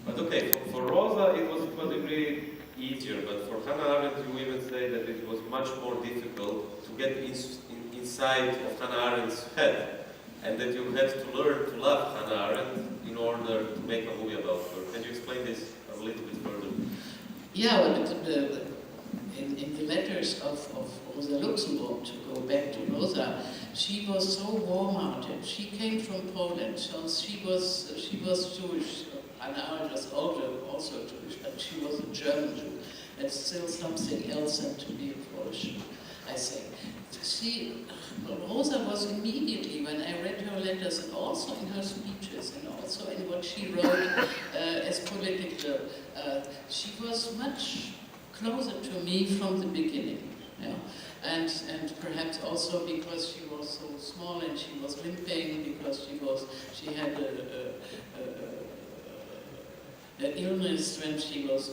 But okay, for Rosa it was to a degree easier, but for Hannah Arendt you even say that it was much more difficult to get inside of Hannah Arendt's head, and that you had to learn to love Hannah Arendt in order to make a movie about her. Can you explain this a little bit further? Yeah, well, in the letters of Rosa Luxemburg, to go back to Rosa, she was so warm-hearted. She came from Poland, so she was Jewish. Hannah Arendt was also Jewish, but she was a German Jew. That's still something else than to be a Polish Jew, I think. Rosa was immediately, when I read her letters, and also in her speeches, and also in what she wrote as political, she was much closer to me from the beginning. Yeah? And perhaps also because she was so small and she was limping, because she had an illness when she was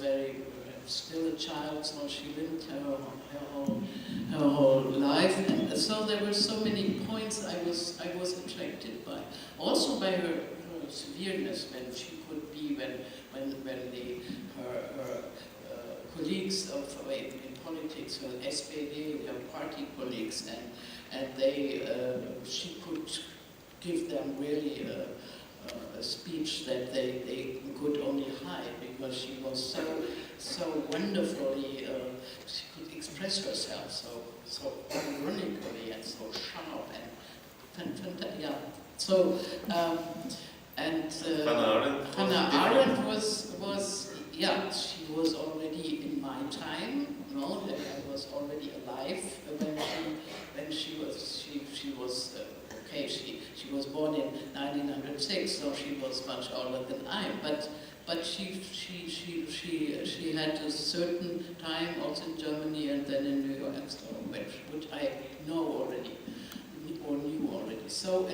still a child, so she limped her whole life. And so there were so many points I was attracted by. Also by her severeness when she could be, when her colleagues in politics, her SPD, her party colleagues, and she could give them really a speech that they could only hide, because she was so wonderfully, she could express herself so ironically and so sharp and yeah. So Hannah Arendt was yeah, she was already in my time. No, that I was already alive when she was okay. She was born in 1906, so she was much older than I. But she had a certain time also in Germany and then in New York, so which I know already or knew already. So,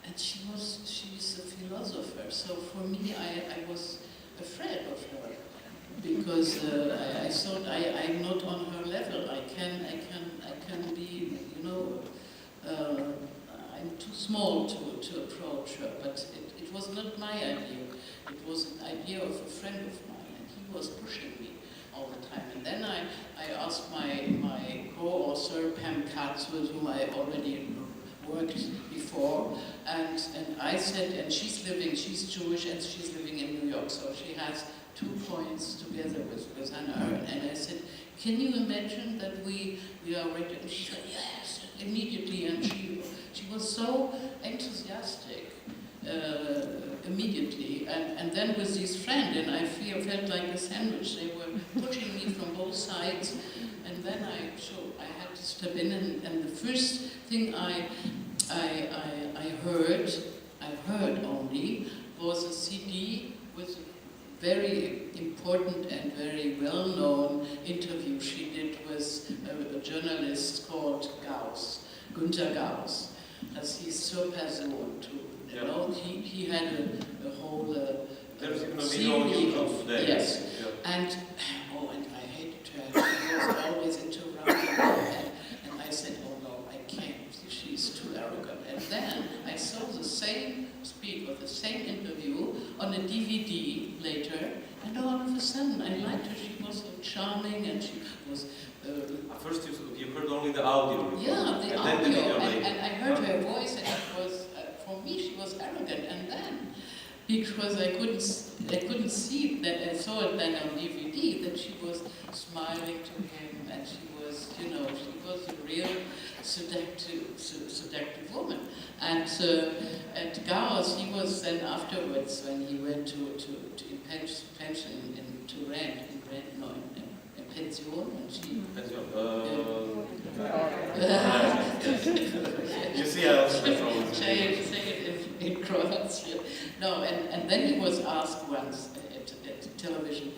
and she's a philosopher. So for me, I was afraid of her, because I thought I'm not on her level. I can be, you know, I'm too small to approach her. But it was not my idea. It was an idea of a friend of mine, and he was pushing me all the time. And then I asked my co-author Pam Katz, with whom I already worked before, and I said, and she's Jewish and she's living in New York, so she has 2 points together with Hannah Arendt. And I said, can you imagine that we are ready? And she said, yes, immediately. And she was so enthusiastic immediately. And then with this friend, and I felt like a sandwich. They were pushing me from both sides. And then I had to step in, and the first thing I heard only was a CD with a very important and very well-known interview she did with a journalist called Gauss, Günter Gauss. Das hieß Zur Person. You know, he had a whole series of yes, yeah. And I hated her. She was always interrupting, and I said, oh no, I can't. She's too arrogant. And then I saw the same speech or the same interview on a DVD later, and all of a sudden I liked her. She was so charming, and she was. At first you heard only the audio. Yeah, the audio, and I heard her voice, and it was for me she was arrogant. And then, because I couldn't see that, I saw it then on DVD, that she was smiling to him, and she was, you know, she was a real seductive woman. And Gauss, he was then afterwards, when he went to pension in Rent, Pension, and she... You see how say it in Croatia. No, and then he was asked once at television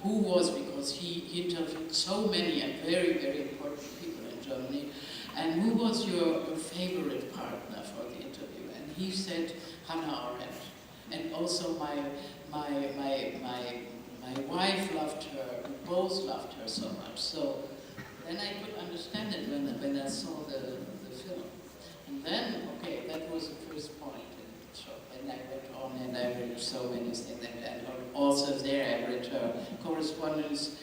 who was, because he interviewed so many and very, very important people in Germany, and who was your favorite partner for the interview? And he said Hannah Arendt. And also my wife loved her, we both loved her so much. So then I could understand it when I saw the film. And then, okay, that was the first point. And so then I went on, and I read so many things, and also there I read her correspondence,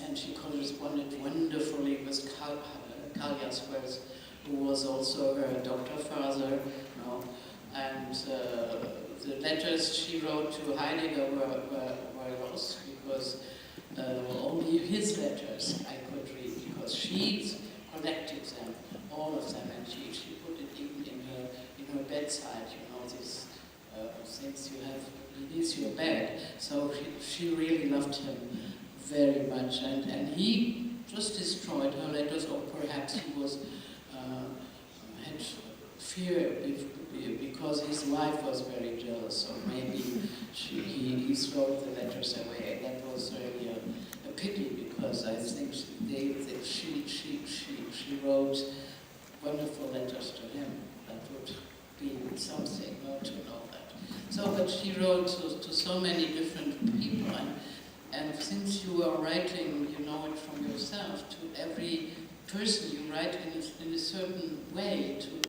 and she corresponded wonderfully with Karl Jaspers, who was also her doctor father, you know, and the letters she wrote to Heidegger were lost because only his letters I could read, because she collected them, all of them, and she put it even in her bedside, you know, these things you have beneath your bed. So she really loved him very much, and he just destroyed her letters, or perhaps he was had fear because his wife was very jealous, or maybe he threw the letters away. That was really a pity, because I think she wrote wonderful letters to him. That would be something, not to know that. So, but she wrote to so many different people, and since you are writing, you know it from yourself, to every person you write in a certain way, to